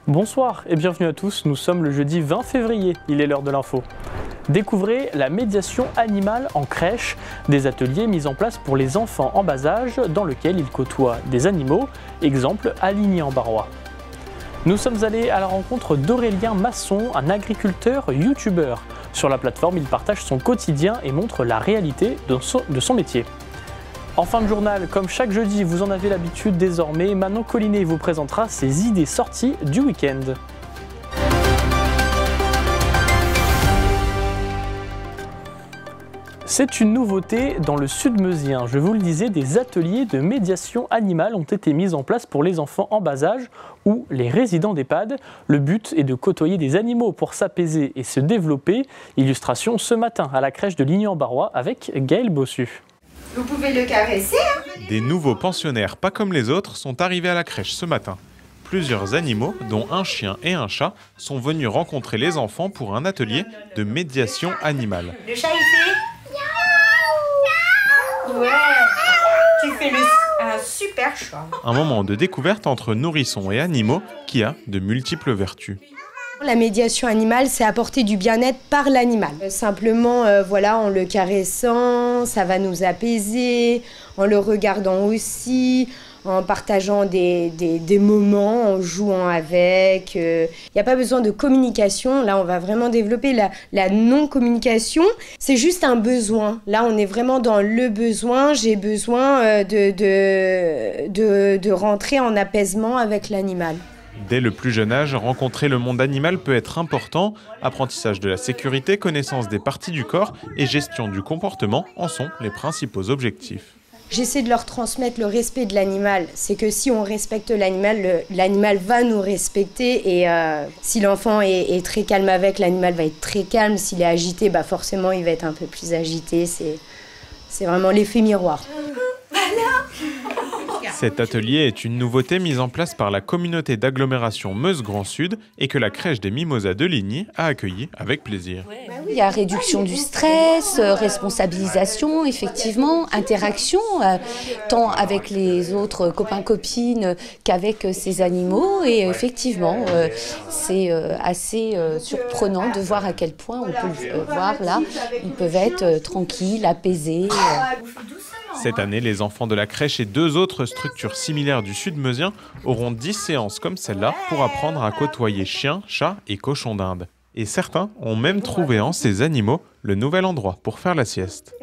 Bonsoir et bienvenue à tous, nous sommes le jeudi 20 février, il est l'heure de l'info. Découvrez la médiation animale en crèche, des ateliers mis en place pour les enfants en bas âge dans lesquels ils côtoient des animaux, exemple Aligny-en-Barrois. Nous sommes allés à la rencontre d'Aurélien Masson, un agriculteur youtubeur. Sur la plateforme, il partage son quotidien et montre la réalité de son métier. En fin de journal, comme chaque jeudi, vous en avez l'habitude désormais, Manon Collinet vous présentera ses idées sorties du week-end. C'est une nouveauté dans le Sud-Meusien. Je vous le disais, des ateliers de médiation animale ont été mis en place pour les enfants en bas âge ou les résidents d'EHPAD. Le but est de côtoyer des animaux pour s'apaiser et se développer. Illustration ce matin à la crèche de Ligny-en-Barrois avec Gaël Bossu. Vous pouvez le caresser, hein ? Des nouveaux pensionnaires pas comme les autres sont arrivés à la crèche ce matin. Plusieurs animaux, dont un chien et un chat, sont venus rencontrer les enfants pour un atelier de médiation animale. Le chat, il fait... Ouais, tu fais un super chat. Un moment de découverte entre nourrissons et animaux qui a de multiples vertus. La médiation animale, c'est apporter du bien-être par l'animal. Simplement, en le caressant, ça va nous apaiser, en le regardant aussi, en partageant des moments, en jouant avec. Il n'y a pas besoin de communication. Là, on va vraiment développer la non-communication. C'est juste un besoin. Là, on est vraiment dans le besoin. J'ai besoin de rentrer en apaisement avec l'animal. Dès le plus jeune âge, rencontrer le monde animal peut être important. Apprentissage de la sécurité, connaissance des parties du corps et gestion du comportement en sont les principaux objectifs. J'essaie de leur transmettre le respect de l'animal. C'est que si on respecte l'animal, l'animal va nous respecter. Et si l'enfant est très calme avec, l'animal va être très calme. S'il est agité, forcément, il va être un peu plus agité. C'est vraiment l'effet miroir. Cet atelier est une nouveauté mise en place par la communauté d'agglomération Meuse-Grand Sud et que la crèche des Mimosas de Ligny a accueilli avec plaisir. Il y a réduction du stress, responsabilisation, effectivement, interaction, tant avec les autres copains-copines qu'avec ces animaux. Et effectivement, c'est assez surprenant de voir à quel point on peut le voir là. Ils peuvent être tranquilles, apaisés. Cette année, les enfants de la crèche et deux autres structures similaires du Sud-Meusien auront 10 séances comme celle-là pour apprendre à côtoyer chiens, chats et cochons d'Inde. Et certains ont même trouvé en ces animaux le nouvel endroit pour faire la sieste.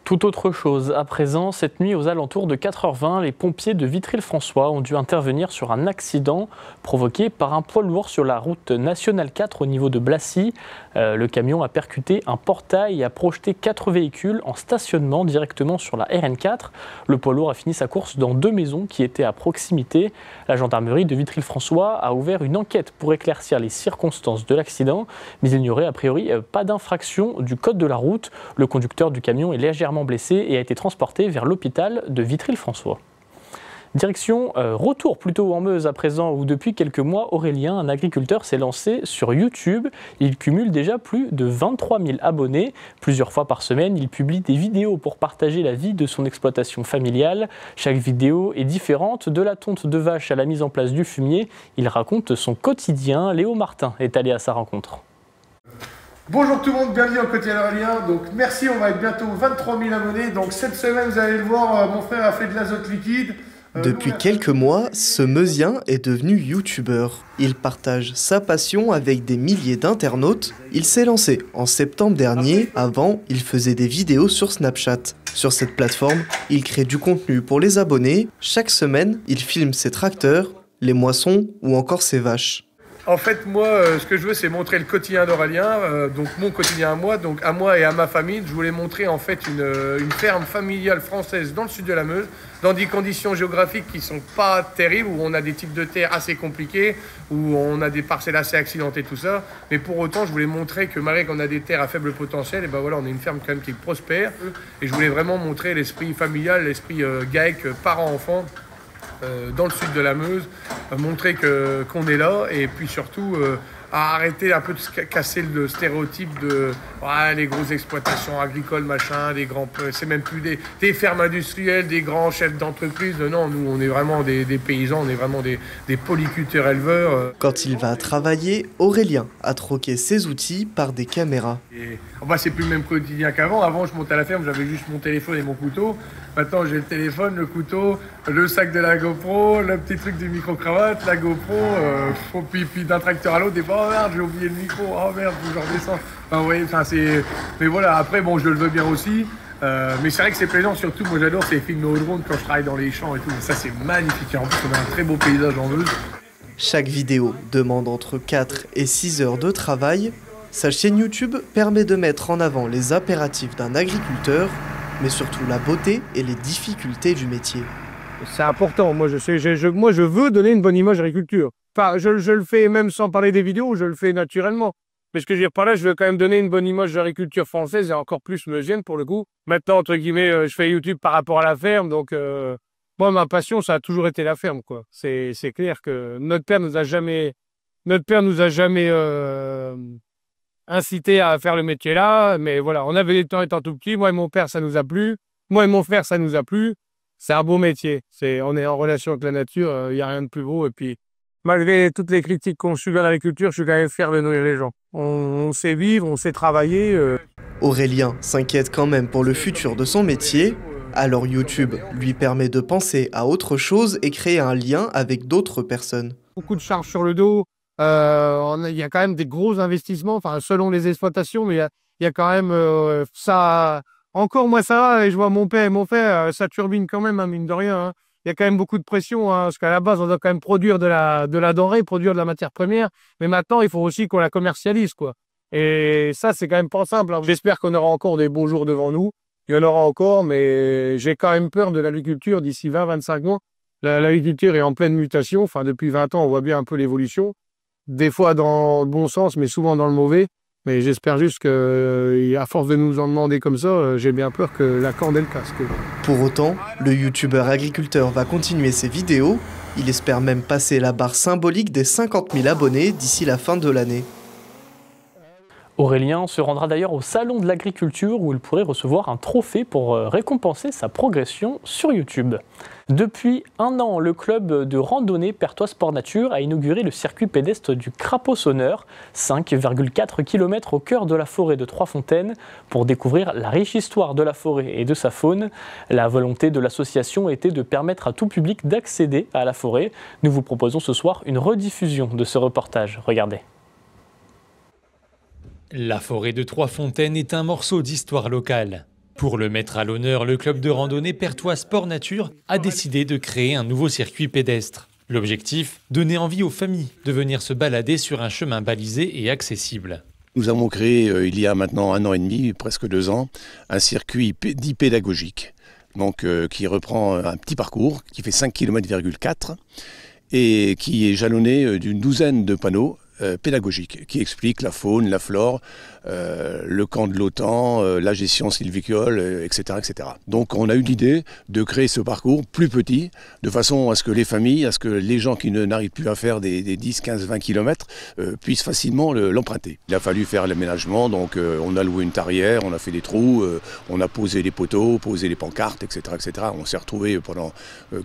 Tout autre chose. À présent, cette nuit, aux alentours de 4h20, les pompiers de Vitry-le-François ont dû intervenir sur un accident provoqué par un poids lourd sur la route nationale 4 au niveau de Blacy. Le camion a percuté un portail et a projeté 4 véhicules en stationnement directement sur la RN4. Le poids lourd a fini sa course dans 2 maisons qui étaient à proximité. La gendarmerie de Vitry-le-François a ouvert une enquête pour éclaircir les circonstances de l'accident, mais il n'y aurait a priori pas d'infraction du code de la route. Le conducteur du camion est légèrement blessé et a été transporté vers l'hôpital de Vitry-le-François. Direction retour plutôt en Meuse à présent, où depuis quelques mois, Aurélien, un agriculteur, s'est lancé sur YouTube. Il cumule déjà plus de 23 000 abonnés. Plusieurs fois par semaine, il publie des vidéos pour partager la vie de son exploitation familiale. Chaque vidéo est différente, de la tonte de vache à la mise en place du fumier. Il raconte son quotidien. Léo Martin est allé à sa rencontre. Bonjour tout le monde, bienvenue au quotidien d'Aurélien. Donc merci, on va être bientôt 23 000 abonnés. Donc cette semaine, vous allez le voir, mon frère a fait de l'azote liquide. Depuis quelques mois, ce Meusien est devenu youtubeur. Il partage sa passion avec des milliers d'internautes. Il s'est lancé en septembre dernier. Avant, il faisait des vidéos sur Snapchat. Sur cette plateforme, il crée du contenu pour les abonnés. Chaque semaine, il filme ses tracteurs, les moissons ou encore ses vaches. En fait, moi, ce que je veux, c'est montrer le quotidien d'Aurélien, donc mon quotidien à moi, donc à moi et à ma famille. Je voulais montrer en fait une ferme familiale française dans le sud de la Meuse, dans des conditions géographiques qui sont pas terribles, où on a des types de terres assez compliqués, où on a des parcelles assez accidentées, tout ça. Mais pour autant, je voulais montrer que malgré qu'on a des terres à faible potentiel, et on a une ferme quand même qui prospère. Et je voulais vraiment montrer l'esprit familial, l'esprit GAEC, parents-enfants. Dans le sud de la Meuse, montrer qu'on est là et puis surtout à arrêter un peu de casser le stéréotype de les grosses exploitations agricoles, machin, des grands, c'est même plus des fermes industrielles, des grands chefs d'entreprise. Non, nous on est vraiment des paysans, on est vraiment des polyculteurs éleveurs. Quand il va travailler, Aurélien a troqué ses outils par des caméras. Et, c'est plus le même quotidien qu'avant. Avant, je montais à la ferme, j'avais juste mon téléphone et mon couteau. Maintenant, j'ai le téléphone, le couteau, le sac de la GoPro, le petit truc du micro-cravate, la GoPro, puis d'un tracteur à l'autre, et oh merde, j'ai oublié le micro, oh merde, faut que je redescends. Mais voilà, après, bon, je le veux bien aussi. Mais c'est vrai que c'est plaisant, surtout, moi j'adore ces films au drone quand je travaille dans les champs et tout. Ça, c'est magnifique. Et en plus, on a un très beau paysage en Meuse. Chaque vidéo demande entre 4 et 6 heures de travail. Sa chaîne YouTube permet de mettre en avant les impératifs d'un agriculteur, mais surtout la beauté et les difficultés du métier. C'est important, moi je veux donner une bonne image à l'agriculture. Enfin, je le fais même sans parler des vidéos, je le fais naturellement. Mais ce que je veux dire par là, je veux quand même donner une bonne image de l'agriculture française et encore plus meusienne pour le coup. Maintenant, entre guillemets, je fais YouTube par rapport à la ferme, donc moi ma passion ça a toujours été la ferme, quoi. C'est clair que notre père nous a jamais incité à faire le métier là, mais voilà, on avait des temps étant tout petit, moi et mon père ça nous a plu, moi et mon frère ça nous a plu, c'est un beau métier, on est en relation avec la nature, il n'y a rien de plus beau, et puis malgré toutes les critiques qu'on subit à l'agriculture, je suis quand même fier de nourrir les gens. On sait vivre, on sait travailler. Aurélien s'inquiète quand même pour le futur de son métier, alors YouTube lui permet de penser à autre chose et créer un lien avec d'autres personnes. Beaucoup de charges sur le dos. Il y a quand même des gros investissements, enfin selon les exploitations, mais il y a quand même ça. Encore moi ça va, et je vois mon père et mon frère, ça turbine quand même, hein, mine de rien. Hein. Il y a quand même beaucoup de pression, hein, parce qu'à la base on doit quand même produire de la denrée, produire de la matière première, mais maintenant il faut aussi qu'on la commercialise, quoi. Et ça c'est quand même pas simple. Hein. J'espère qu'on aura encore des beaux jours devant nous. Il y en aura encore, mais j'ai quand même peur de l'agriculture d'ici 20-25 ans. L'agriculture est en pleine mutation, enfin depuis 20 ans on voit bien un peu l'évolution. Des fois dans le bon sens, mais souvent dans le mauvais. Mais j'espère juste qu'à force de nous en demander comme ça, j'ai bien peur que la corde elle casse. Pour autant, le youtubeur agriculteur va continuer ses vidéos. Il espère même passer la barre symbolique des 50 000 abonnés d'ici la fin de l'année. Aurélien se rendra d'ailleurs au Salon de l'Agriculture où il pourrait recevoir un trophée pour récompenser sa progression sur YouTube. Depuis un an, le club de randonnée Pertois Sport Nature a inauguré le circuit pédestre du Crapaud-Sonneur, 5,4 km au cœur de la forêt de Trois-Fontaines, pour découvrir la riche histoire de la forêt et de sa faune. La volonté de l'association était de permettre à tout public d'accéder à la forêt. Nous vous proposons ce soir une rediffusion de ce reportage. Regardez. La forêt de Trois-Fontaines est un morceau d'histoire locale. Pour le mettre à l'honneur, le club de randonnée Pertois Sport Nature a décidé de créer un nouveau circuit pédestre. L'objectif, donner envie aux familles de venir se balader sur un chemin balisé et accessible. Nous avons créé, il y a maintenant 1 an et demi, presque 2 ans, un circuit dit pédagogique, donc, qui reprend un petit parcours qui fait 5,4 km et qui est jalonné d'une douzaine de panneaux pédagogique qui explique la faune, la flore, le camp de l'OTAN, la gestion sylvicole, etc., etc. Donc on a eu l'idée de créer ce parcours plus petit, de façon à ce que les familles, à ce que les gens qui n'arrivent plus à faire des 10, 15, 20 km puissent facilement l'emprunter. Il a fallu faire l'aménagement, donc on a loué une tarière, on a fait des trous, on a posé les poteaux, posé les pancartes, etc., etc. On s'est retrouvés pendant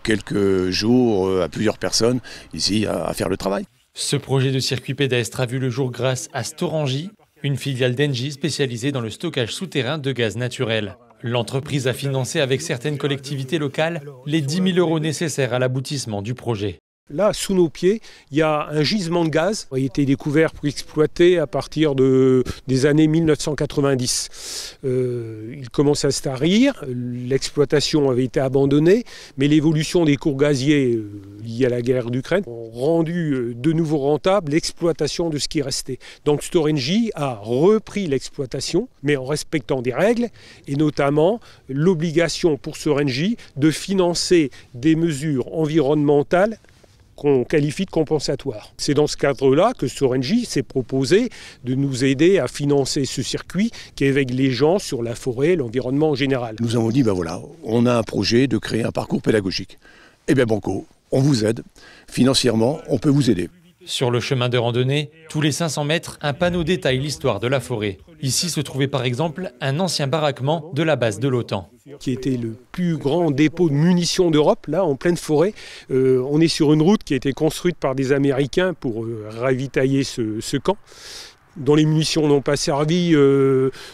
quelques jours à plusieurs personnes ici à faire le travail. Ce projet de circuit pédestre a vu le jour grâce à Storangy, une filiale d'Engie spécialisée dans le stockage souterrain de gaz naturel. L'entreprise a financé avec certaines collectivités locales les 10 000 € nécessaires à l'aboutissement du projet. Là, sous nos pieds, il y a un gisement de gaz qui a été découvert pour exploiter à partir des années 1990. Il commençait à se tarir, l'exploitation avait été abandonnée, mais l'évolution des cours gaziers liés à la guerre d'Ukraine ont rendu de nouveau rentable l'exploitation de ce qui restait. Donc Storengy a repris l'exploitation, mais en respectant des règles, et notamment l'obligation pour Storengy de financer des mesures environnementales qu'on qualifie de compensatoires. C'est dans ce cadre-là que Storengy s'est proposé de nous aider à financer ce circuit qui éveille les gens sur la forêt, l'environnement en général. Nous avons dit, ben voilà, on a un projet de créer un parcours pédagogique. Eh bien banco, on vous aide. Financièrement, on peut vous aider. Sur le chemin de randonnée, tous les 500 mètres, un panneau détaille l'histoire de la forêt. Ici se trouvait par exemple un ancien baraquement de la base de l'OTAN. Qui était le plus grand dépôt de munitions d'Europe, là, en pleine forêt. On est sur une route qui a été construite par des Américains pour ravitailler ce camp, dont les munitions n'ont pas servi,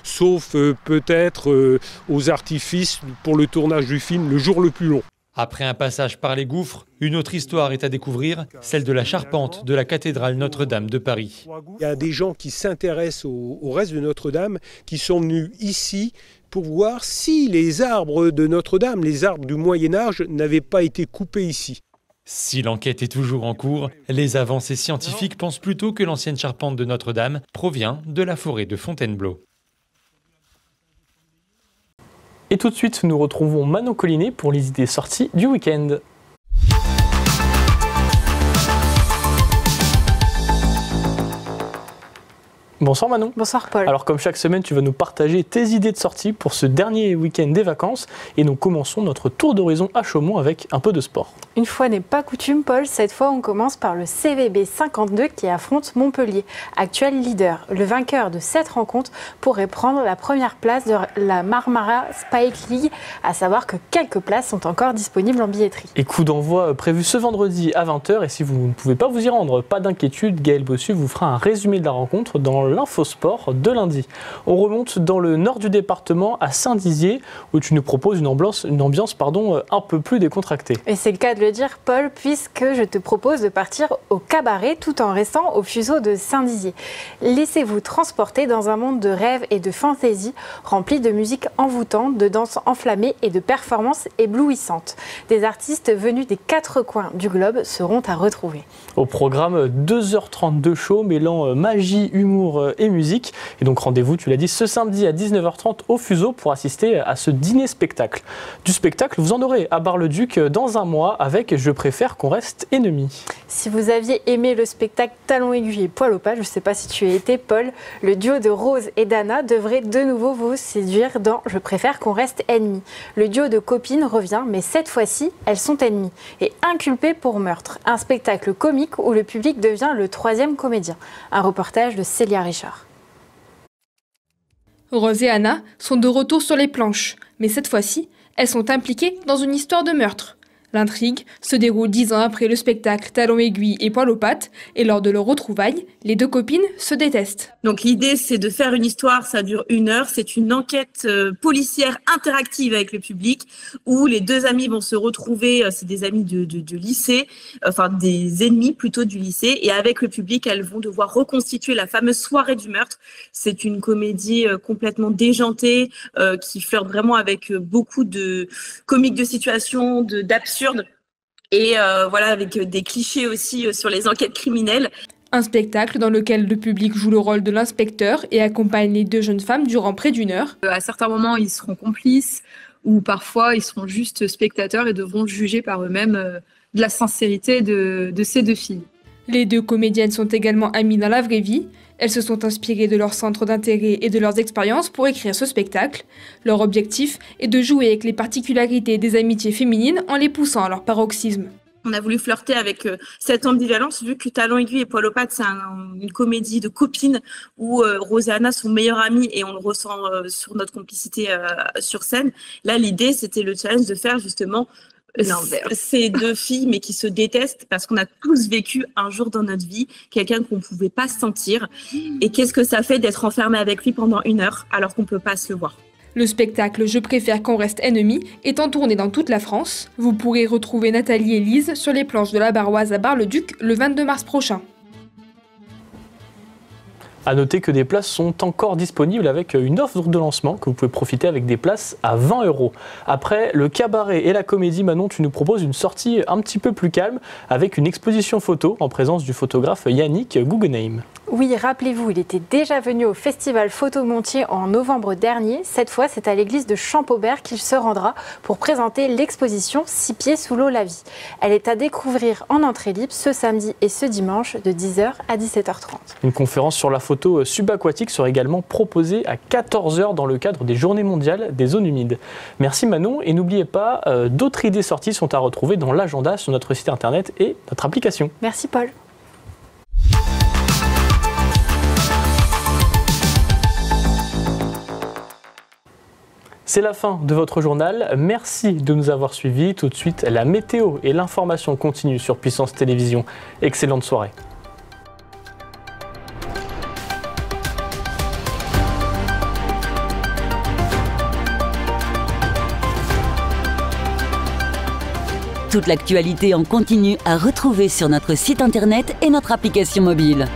sauf peut-être aux artifices pour le tournage du film Le jour le plus long. Après un passage par les gouffres, une autre histoire est à découvrir, celle de la charpente de la cathédrale Notre-Dame de Paris. Il y a des gens qui s'intéressent au reste de Notre-Dame, qui sont venus ici pour voir si les arbres de Notre-Dame, les arbres du Moyen-Âge, n'avaient pas été coupés ici. Si l'enquête est toujours en cours, les avancées scientifiques pensent plutôt que l'ancienne charpente de Notre-Dame provient de la forêt de Fontainebleau. Et tout de suite, nous retrouvons Manon Collinet pour les idées sorties du week-end. Bonsoir Manon. Bonsoir Paul. Alors comme chaque semaine, tu vas nous partager tes idées de sortie pour ce dernier week-end des vacances. Et nous commençons notre tour d'horizon à Chaumont avec un peu de sport. Une fois n'est pas coutume Paul, cette fois on commence par le CVB 52 qui affronte Montpellier, actuel leader. Le vainqueur de cette rencontre pourrait prendre la première place de la Marmara Spike League, à savoir que quelques places sont encore disponibles en billetterie. Et coup d'envoi prévu ce vendredi à 20h. Et si vous ne pouvez pas vous y rendre, pas d'inquiétude, Gaël Bossu vous fera un résumé de la rencontre dans l'infosport de lundi. On remonte dans le nord du département à Saint-Dizier où tu nous proposes une ambiance un peu plus décontractée. Et c'est le cas de le dire Paul, puisque je te propose de partir au cabaret tout en restant au fuseau de Saint-Dizier. Laissez-vous transporter dans un monde de rêves et de fantaisie rempli de musique envoûtante, de danse enflammée et de performances éblouissantes. Des artistes venus des 4 coins du globe seront à retrouver. Au programme 2h30 de show mêlant magie, humour et musique. Et donc rendez-vous, tu l'as dit, ce samedi à 19h30 au Fuseau pour assister à ce dîner-spectacle. Du spectacle, vous en aurez à Bar-le-Duc dans un mois avec Je préfère qu'on reste ennemis. Si vous aviez aimé le spectacle Talons aiguilles et poil aux pattes, je ne sais pas si tu y étais Paul, le duo de Rose et d'Anna devrait de nouveau vous séduire dans Je préfère qu'on reste ennemis. Le duo de copines revient, mais cette fois-ci, elles sont ennemies et inculpées pour meurtre. Un spectacle comique où le public devient le 3e comédien. Un reportage de Célia Richard. Rose et Anna sont de retour sur les planches, mais cette fois-ci, elles sont impliquées dans une histoire de meurtre. L'intrigue se déroule 10 ans après le spectacle Talons aiguilles et poil aux pattes, et lors de leur retrouvailles, les deux copines se détestent. Donc l'idée, c'est de faire une histoire, ça dure 1 heure, c'est une enquête policière interactive avec le public, où les deux amis vont se retrouver, c'est des amis de lycée, enfin des ennemis plutôt du lycée, et avec le public, elles vont devoir reconstituer la fameuse soirée du meurtre. C'est une comédie complètement déjantée, qui flirte vraiment avec beaucoup de comiques de situation, d'absurde, et voilà, avec des clichés aussi sur les enquêtes criminelles. Un spectacle dans lequel le public joue le rôle de l'inspecteur et accompagne les deux jeunes femmes durant près d'1 heure. À certains moments, ils seront complices ou parfois ils seront juste spectateurs et devront juger par eux-mêmes de la sincérité de ces deux filles. Les deux comédiennes sont également amies dans la vraie vie. Elles se sont inspirées de leurs centres d'intérêt et de leurs expériences pour écrire ce spectacle. Leur objectif est de jouer avec les particularités des amitiés féminines en les poussant à leur paroxysme. On a voulu flirter avec cette ambivalence, vu que Talons aiguilles et poil aux pattes, c'est une comédie de copines où Rose et Anna sont meilleures amies et on le ressent sur notre complicité sur scène. Là, l'idée, c'était le challenge de faire justement ces deux filles, mais qui se détestent parce qu'on a tous vécu un jour dans notre vie quelqu'un qu'on ne pouvait pas sentir. Et qu'est-ce que ça fait d'être enfermé avec lui pendant 1 heure alors qu'on ne peut pas se le voir? Le spectacle Je préfère qu'on reste ennemis est en tournée dans toute la France. Vous pourrez retrouver Nathalie et Lise sur les planches de la Barroise à Bar-le-Duc le 22 mars prochain. A noter que des places sont encore disponibles avec une offre de lancement que vous pouvez profiter avec des places à 20 €. Après le cabaret et la comédie, Manon, tu nous proposes une sortie un petit peu plus calme avec une exposition photo en présence du photographe Yannick Guggenheim. Oui, rappelez-vous, il était déjà venu au Festival Photomontier en novembre dernier. Cette fois, c'est à l'église de Champaubert qu'il se rendra pour présenter l'exposition 6 pieds sous l'eau la vie. Elle est à découvrir en entrée libre ce samedi et ce dimanche de 10h à 17h30. Une conférence sur la photo subaquatique sera également proposée à 14h dans le cadre des Journées mondiales des zones humides. Merci Manon, et n'oubliez pas, d'autres idées sorties sont à retrouver dans l'agenda sur notre site internet et notre application. Merci Paul. C'est la fin de votre journal. Merci de nous avoir suivis. Tout de suite, la météo et l'information continuent sur Puissance Télévisions. Excellente soirée. Toute l'actualité en continu à retrouver sur notre site internet et notre application mobile.